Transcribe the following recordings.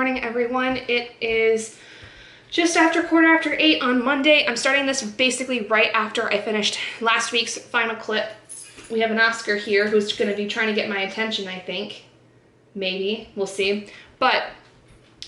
morning, everyone. It is just after 8:15 on Monday. I'm starting this basically right after I finished last week's final clip. We have an Oscar here who's going to be trying to get my attention, I think. Maybe. We'll see. But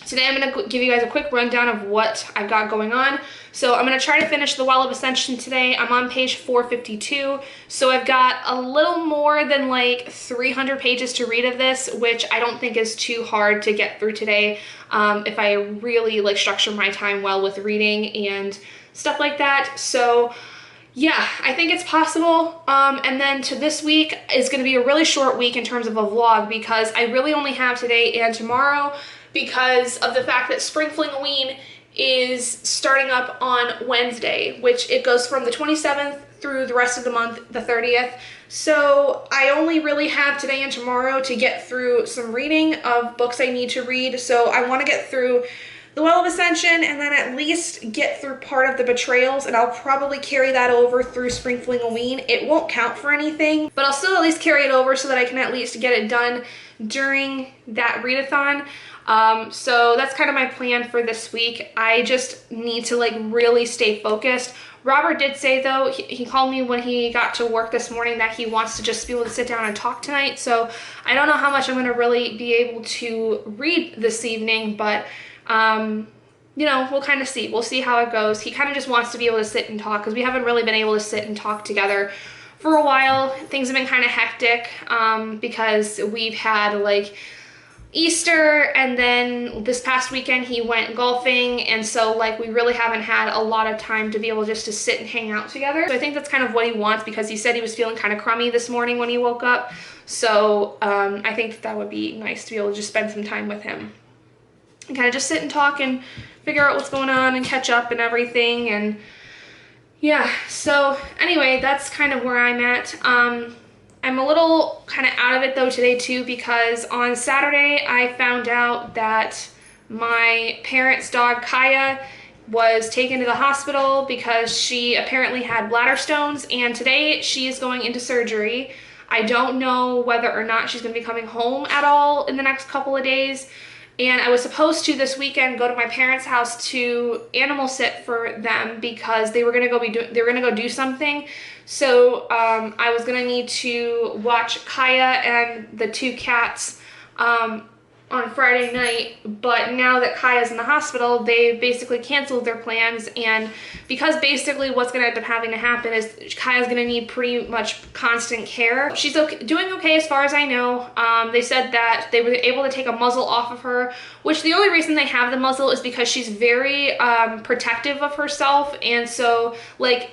today I'm going to give you guys a quick rundown of what I've got going on. So I'm going to try to finish The Well of Ascension today. I'm on page 452. So I've got a little more than like 300 pages to read of this, which I don't think is too hard to get through today if I really structure my time well with reading and stuff like that. So yeah, I think it's possible. And then to this week is going to be a really short week in terms of a vlog because I really only have today and tomorrow because of the fact that Spring Fling-a-Ween is starting up on Wednesday, which it goes from the 27th through the rest of the month, the 30th. So I only really have today and tomorrow to get through some reading of books I need to read. So I want to get through The Well of Ascension and then at least get through part of the Betrayals, and I'll probably carry that over through Spring Fling-a-Ween. It won't count for anything, but I'll still at least carry it over so that I can at least get it done during that readathon. So that's kind of my plan for this week. I just need to really stay focused. Robert did say though, he called me when he got to work this morning that he wants to just be able to sit down and talk tonight. So I don't know how much I'm going to really be able to read this evening, but you know, we'll kind of see. We'll see how it goes. He kind of just wants to be able to sit and talk because we haven't really been able to sit and talk together for a while. Things have been kind of hectic because we've had Easter, and then this past weekend he went golfing, and so we really haven't had a lot of time to be able just to sit and hang out together. So I think that's kind of what he wants because he said he was feeling kind of crummy this morning when he woke up. So I think that would be nice to be able to just spend some time with him and kind of just sit and talk and figure out what's going on and catch up and everything. And yeah, so anyway, that's kind of where I'm at. I'm a little kind of out of it though today too because on Saturday I found out that my parents' dog Kaya was taken to the hospital because she apparently had bladder stones, and today she is going into surgery. I don't know whether or not she's going to be coming home at all in the next couple of days. And I was supposed to this weekend go to my parents' house to animal sit for them because they were gonna go do something. So I was gonna need to watch Kaya and the two cats on Friday night, but now that Kaya's in the hospital, they basically canceled their plans, and because basically what's going to end up having to happen is Kaya's going to need pretty much constant care. She's doing okay as far as I know. They said that they were able to take a muzzle off of her, which the only reason they have the muzzle is because she's very protective of herself, and so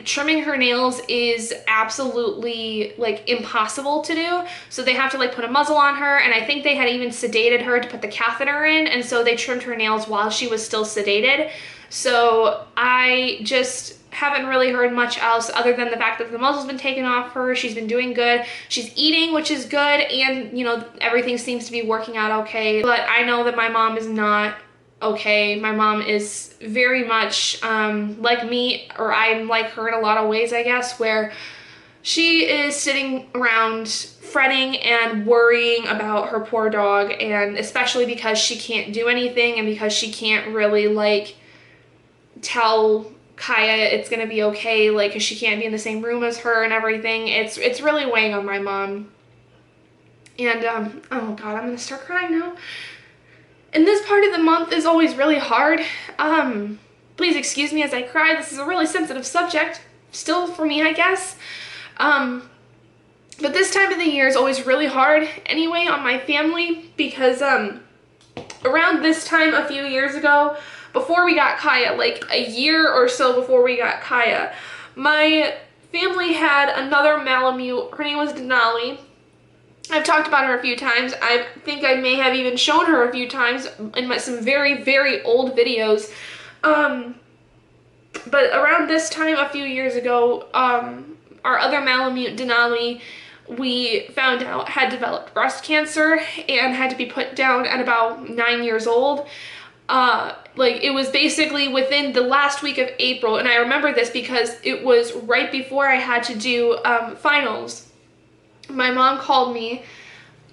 trimming her nails is absolutely impossible to do, so they have to put a muzzle on her, and I think they had even sedated her to put the catheter in, and so they trimmed her nails while she was still sedated. So I just haven't really heard much else other than the fact that the muzzle's been taken off her. She's been doing good. She's eating, which is good, and everything seems to be working out okay. But I know that my mom is not okay. My mom is very much like me, or I'm like her in a lot of ways, I guess, where she is sitting around fretting and worrying about her poor dog, and especially because she can't do anything and because she can't really tell Kaya it's gonna be okay, because she can't be in the same room as her and everything. It's really weighing on my mom. And oh god, I'm gonna start crying now. And this part of the month is always really hard. Please excuse me as I cry. This is a really sensitive subject still for me, I guess. But this time of the year is always really hard anyway on my family because around this time a few years ago, before we got Kaya, a year or so before we got Kaya, my family had another Malamute. Her name was Denali. I've talked about her a few times. I think I may have even shown her a few times in some very, very old videos. But around this time a few years ago, our other Malamute, Denali, we found out had developed breast cancer and had to be put down at about 9 years old. It was basically within the last week of April, and I remember this because it was right before I had to do finals. My mom called me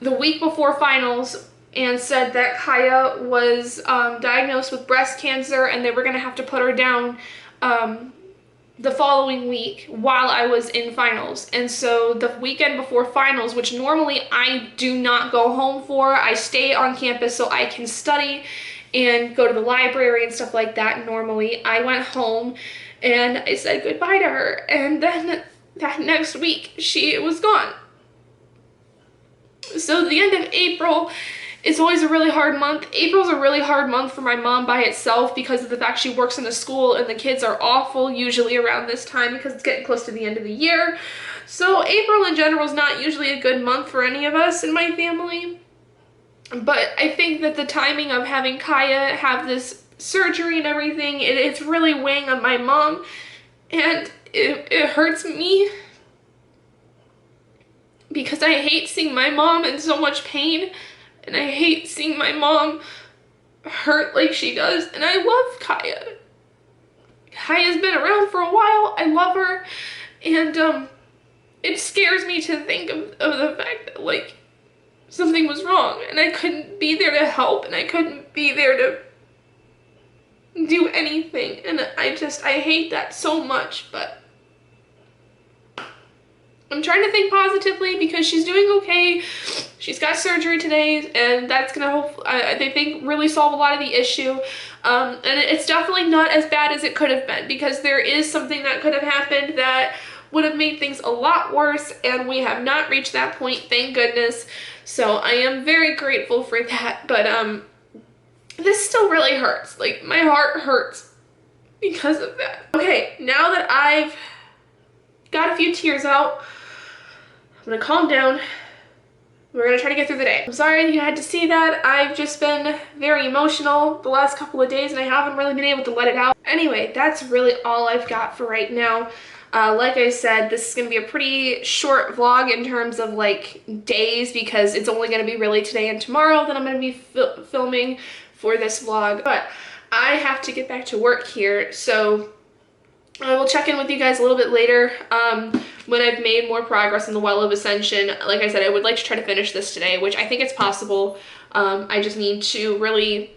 the week before finals and said that Kaya was diagnosed with breast cancer and they were going to have to put her down the following week while I was in finals. And so the weekend before finals, which normally I do not go home for, I stay on campus so I can study and go to the library and stuff like that normally, I went home and I said goodbye to her. And then that next week, she was gone. So the end of April is always a really hard month. April's a really hard month for my mom by itself because of the fact she works in a school and the kids are awful usually around this time because it's getting close to the end of the year. So April in general is not usually a good month for any of us in my family. But I think that the timing of having Kaya have this surgery and everything, it's really weighing on my mom, and it hurts me because I hate seeing my mom in so much pain, and I hate seeing my mom hurt like she does, and I love Kaya. Kaya's been around for a while, I love her, and it scares me to think of the fact that, like, something was wrong, and I couldn't be there to help, and I couldn't be there to do anything, and I hate that so much, but I'm trying to think positively because she's doing okay. She's got surgery today, and that's gonna they think really solve a lot of the issue. And it's definitely not as bad as it could have been because there is something that could have happened that would have made things a lot worse, and we have not reached that point, thank goodness. So I am very grateful for that, but this still really hurts. Like, my heart hurts because of that. Okay, now that I've got a few tears out, I'm gonna calm down. We're gonna try to get through the day. I'm sorry you had to see that. I've just been very emotional the last couple of days and I haven't really been able to let it out. Anyway, that's really all I've got for right now. Like I said, this is going to be a pretty short vlog in terms of like days because it's only going to be really today and tomorrow that I'm going to be filming for this vlog. But I have to get back to work here, so I will check in with you guys a little bit later when I've made more progress in the Well of Ascension. Like I said, I would like to try to finish this today, which I think it's possible. I just need to really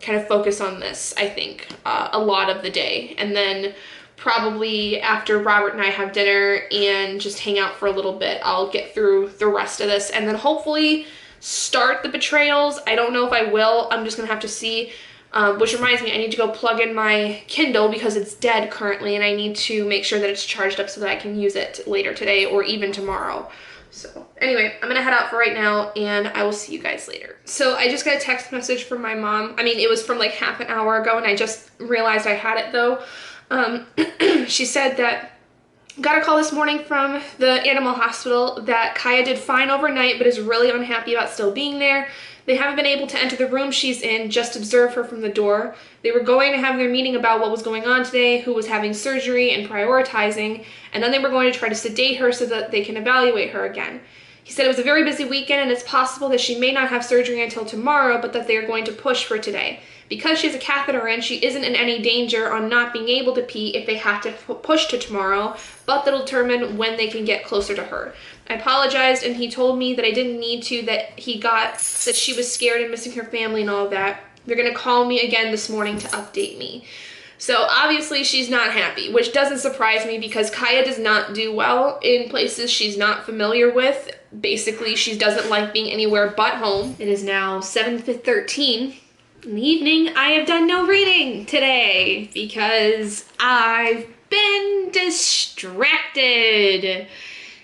kind of focus on this, I think, a lot of the day. And then probably after Robert and I have dinner and just hang out for a little bit, I'll get through the rest of this and then hopefully start the betrayals. I don't know if I will. I'm just gonna have to see. Which reminds me, I need to go plug in my Kindle because it's dead currently and I need to make sure that it's charged up so that I can use it later today or even tomorrow. So anyway, I'm gonna head out for right now and I will see you guys later. So I just got a text message from my mom. I mean, it was from like half an hour ago and I just realized I had it though. She said that got a call this morning from the animal hospital that Kaya did fine overnight but is really unhappy about still being there. They haven't been able to enter the room she's in, just observe her from the door. They were going to have their meeting about what was going on today, who was having surgery and prioritizing, and then they were going to try to sedate her so that they can evaluate her again. He said it was a very busy weekend and it's possible that she may not have surgery until tomorrow, but that they are going to push for today. Because she has a catheter in, she isn't in any danger on not being able to pee if they have to push to tomorrow, but they'll determine when they can get closer to her. I apologized and he told me that I didn't need to, that he got that she was scared and missing her family and all of that. They're gonna call me again this morning to update me. So obviously she's not happy, which doesn't surprise me because Kaya does not do well in places she's not familiar with. Basically, she doesn't like being anywhere but home. It is now 7:13 in the evening. I have done no reading today because I've been distracted.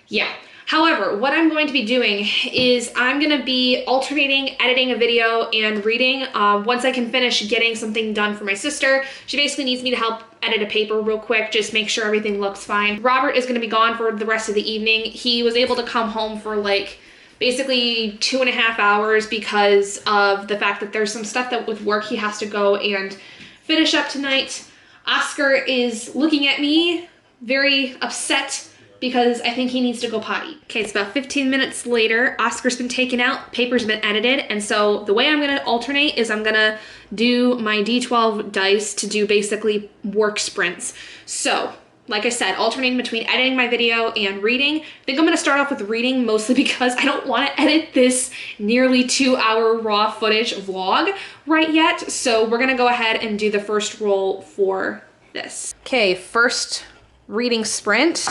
Yeah. However, what I'm going to be doing is I'm going to be alternating editing a video and reading once I can finish getting something done for my sister. She basically needs me to help edit a paper real quick, just make sure everything looks fine. Robert is going to be gone for the rest of the evening. He was able to come home for like basically 2.5 hours because of the fact that there's some stuff that with work he has to go and finish up tonight. Oscar is looking at me very upset because I think he needs to go potty. Okay, it's about 15 minutes later. Oscar's been taken out, paper's been edited, and so the way I'm gonna alternate is I'm gonna do my D12 dice to do basically work sprints. So like I said, alternating between editing my video and reading. I think I'm gonna start off with reading, mostly because I don't wanna edit this nearly 2-hour raw footage vlog right yet. So we're gonna go ahead and do the first roll for this. Okay, first reading sprint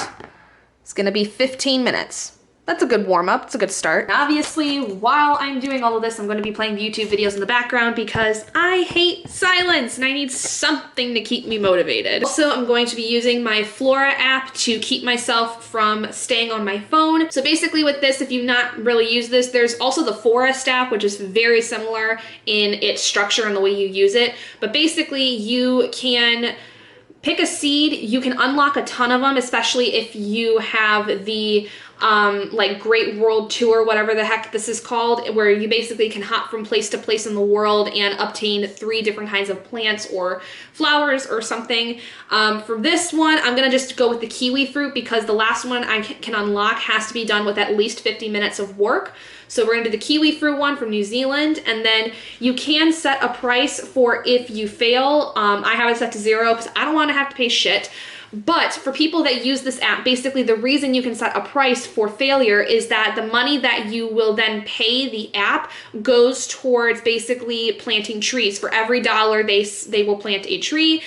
is gonna be 15 minutes. That's a good warm-up, it's a good start. Obviously, while I'm doing all of this, I'm gonna be playing YouTube videos in the background because I hate silence and I need something to keep me motivated. Also, I'm going to be using my Flora app to keep myself from staying on my phone. So basically with this, if you've not really used this, there's also the Forest app, which is very similar in its structure and the way you use it. But basically, you can pick a seed, you can unlock a ton of them, especially if you have the like Great World Tour, whatever the heck this is called, where you basically can hop from place to place in the world and obtain 3 different kinds of plants or flowers or something. For this one, I'm gonna just go with the kiwi fruit because the last one I can unlock has to be done with at least 50 minutes of work. So we're gonna do the kiwi fruit one from New Zealand, and then you can set a price for if you fail. I have it set to 0 because I don't wanna have to pay shit. But for people that use this app, basically the reason you can set a price for failure is that the money that you will then pay the app goes towards basically planting trees. For every dollar they will plant a tree,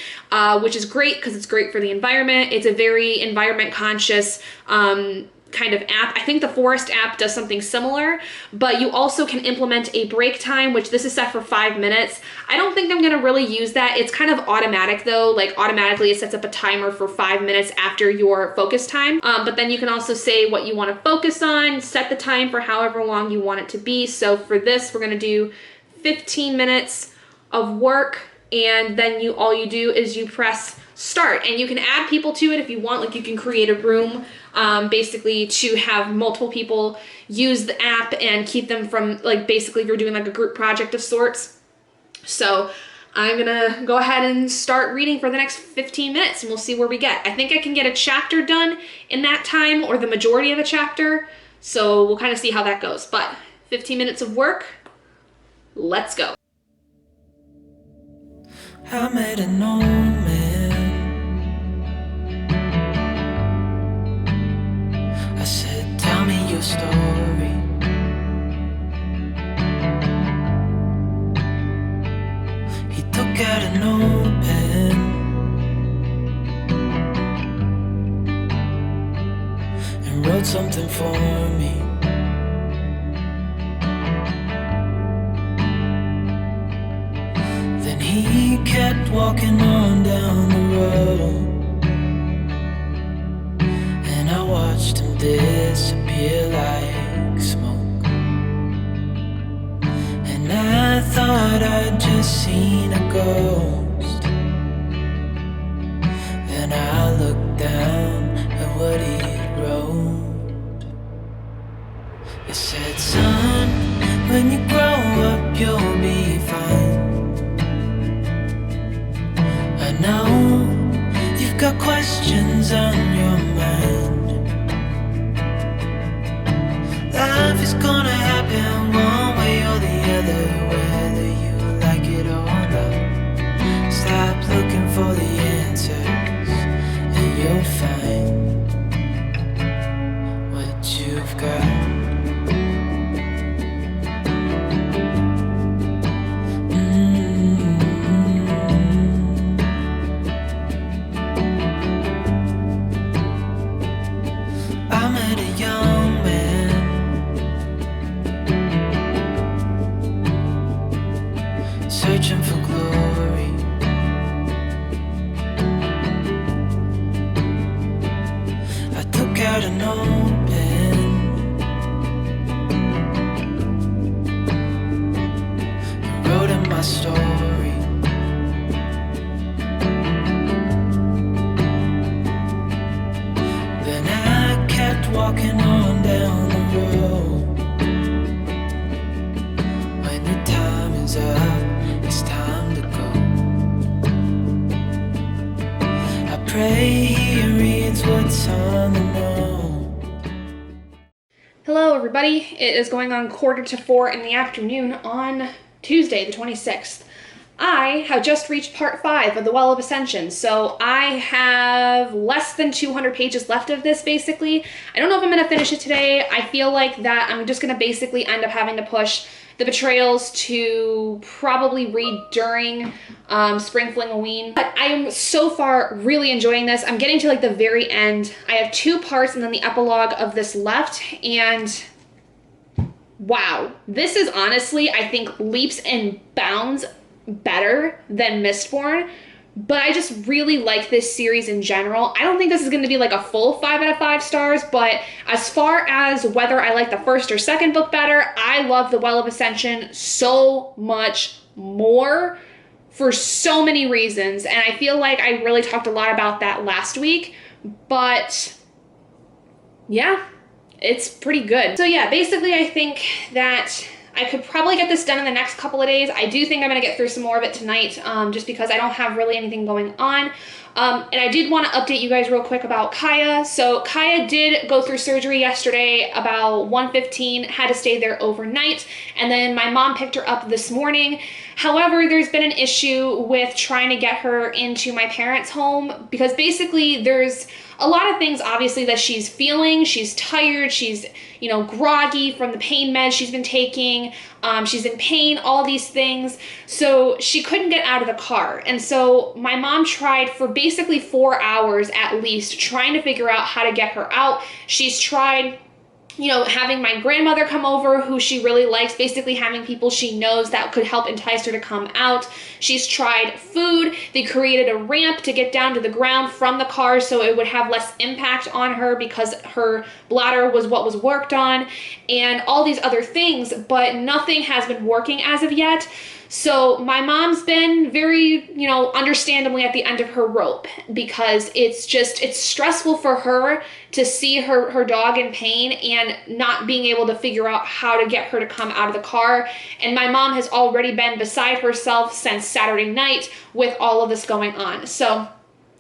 which is great because it's great for the environment. It's a very environment conscious kind of app. I think the Forest app does something similar, but you also can implement a break time, which this is set for 5 minutes. I don't think I'm gonna really use that. It's kind of automatic though, like automatically it sets up a timer for 5 minutes after your focus time. But then you can also say what you wanna focus on, set the time for however long you want it to be. So for this, we're gonna do 15 minutes of work, and then all you do is you press start, and you can add people to it if you want. Like you can create a room basically to have multiple people use the app and keep them from, like, basically you're doing like a group project of sorts. So I'm gonna go ahead and start reading for the next 15 minutes and we'll see where we get. I think I can get a chapter done in that time, or the majority of a chapter, so we'll kind of see how that goes. But 15 minutes of work, let's go. I made an old man. I said, tell me your story. He took out an old pen and wrote something for me. Then he kept walking on down the road, and I watched him disappear like smoke. And I thought I'd just seen a ghost. Then I looked down at what he wrote. It said, son, when you grow up you'll be fine. I know you've got questions on your mind. Life is gonna happen one way or the other, whether you like it or not. Stop looking for the answers and you'll find what you've got. Searching for glory. I took out an old pen and wrote in my story. Then I kept walking on down the road. When the time is up, it's time to go. I pray he reads what's on the note. Hello everybody, it is going on 3:45 in the afternoon on Tuesday the 26th. I have just reached part 5 of the Well of Ascension, so I have less than 200 pages left of this, basically. I don't know if I'm going to finish it today. I feel like that I'm just going to basically end up having to push the betrayals to probably read during Spring Flingoween. But I am so far really enjoying this. I'm getting to like the very end. I have 2 parts and then the epilogue of this left, and wow, this is honestly, I think, leaps and bounds better than Mistborn, but I just really like this series in general. I don't think this is going to be like a full 5 out of 5 stars, but as far as whether I like the first or second book better, I love The Well of Ascension so much more for so many reasons, and I feel like I really talked a lot about that last week, but yeah, it's pretty good. So yeah, basically I think that I could probably get this done in the next couple of days. I do think I'm going to get through some more of it tonight, just because I don't have really anything going on. And I did want to update you guys real quick about Kaya. So Kaya did go through surgery yesterday about 1:15, had to stay there overnight, and then my mom picked her up this morning. However, there's been an issue with trying to get her into my parents' home, because basically there's a lot of things obviously that she's feeling. She's tired, she's, you know, groggy from the pain meds she's been taking, she's in pain, all these things. So she couldn't get out of the car. And so my mom tried for basically 4 hours at least trying to figure out how to get her out. She's tried, you know, having my grandmother come over, who she really likes, basically having people she knows that could help entice her to come out. She's tried food. They created a ramp to get down to the ground from the car so it would have less impact on her because her bladder was what was worked on, and all these other things, but nothing has been working as of yet. So my mom's been very, you know, understandably at the end of her rope, because it's stressful for her to see her dog in pain and not being able to figure out how to get her to come out of the car. And my mom has already been beside herself since Saturday night with all of this going on. So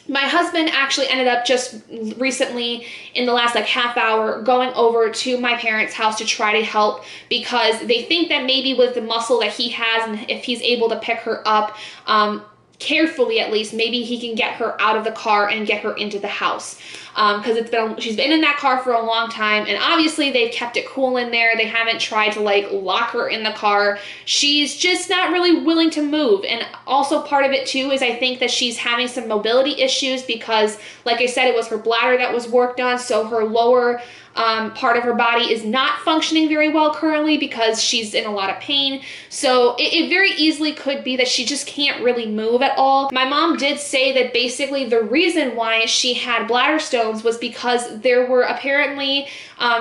my husband actually ended up just recently, in the last like half hour, going over to my parents' house to try to help, because they think that maybe with the muscle that he has, and if he's able to pick her up carefully at least, maybe he can get her out of the car and get her into the house. Because she's been in that car for a long time, and obviously they've kept it cool in there. They haven't tried to like lock her in the car. She's just not really willing to move. And also part of it too is I think that she's having some mobility issues, because like I said, it was her bladder that was worked on, so her lower part of her body is not functioning very well currently because she's in a lot of pain. So it very easily could be that she just can't really move at all. My mom did say that basically the reason why she had bladder stones was because there were apparently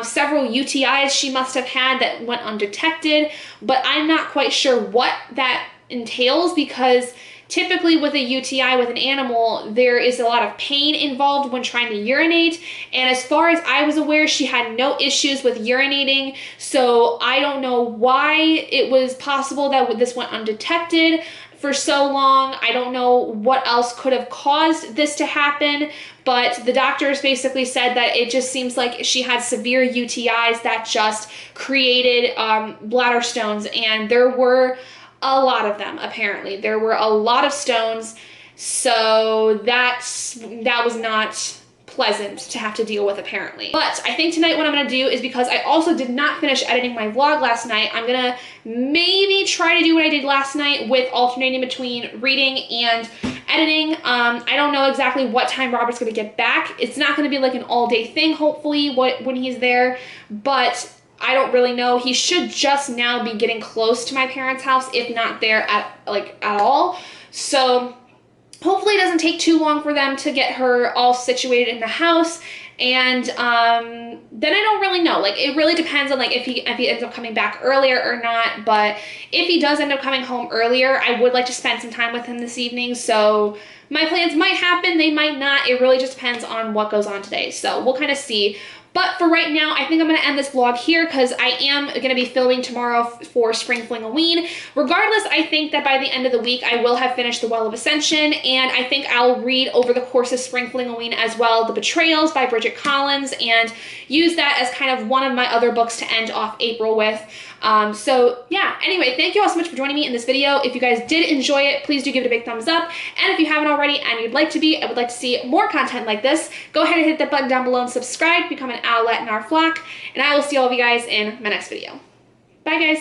several UTIs she must have had that went undetected, but I'm not quite sure what that entails, because typically with a UTI with an animal, there is a lot of pain involved when trying to urinate. And as far as I was aware, she had no issues with urinating. So I don't know why it was possible that this went undetected for so long. I don't know what else could have caused this to happen, but the doctors basically said that it just seems like she had severe UTIs that just created bladder stones, and there were a lot of them. Apparently there were a lot of stones, so that was not pleasant to have to deal with, apparently. But I think tonight what I'm gonna do is, because I also did not finish editing my vlog last night, I'm gonna maybe try to do what I did last night with alternating between reading and editing. I don't know exactly what time Robert's gonna get back. It's not gonna be like an all-day thing, hopefully, when he's there, but I don't really know. He should just now be getting close to my parents' house, if not there at all. So hopefully it doesn't take too long for them to get her all situated in the house. And then I don't really know. Like, it really depends on like if he ends up coming back earlier or not. But if he does end up coming home earlier, I would like to spend some time with him this evening. So my plans might happen, they might not. It really just depends on what goes on today. So we'll kind of see. But for right now, I think I'm going to end this vlog here because I am going to be filming tomorrow for Spring Fling-a-ween. Regardless, I think that by the end of the week, I will have finished The Well of Ascension, and I think I'll read over the course of Spring Fling-a-ween as well The Betrayals by Bridget Collins, and use that as kind of one of my other books to end off April with. So yeah, anyway, thank you all so much for joining me in this video. If you guys did enjoy it, please do give it a big thumbs up. And if you haven't already and you'd like to be, and would like to see more content like this, go ahead and hit that button down below and subscribe, become an owlet in our flock, and I will see all of you guys in my next video. Bye guys.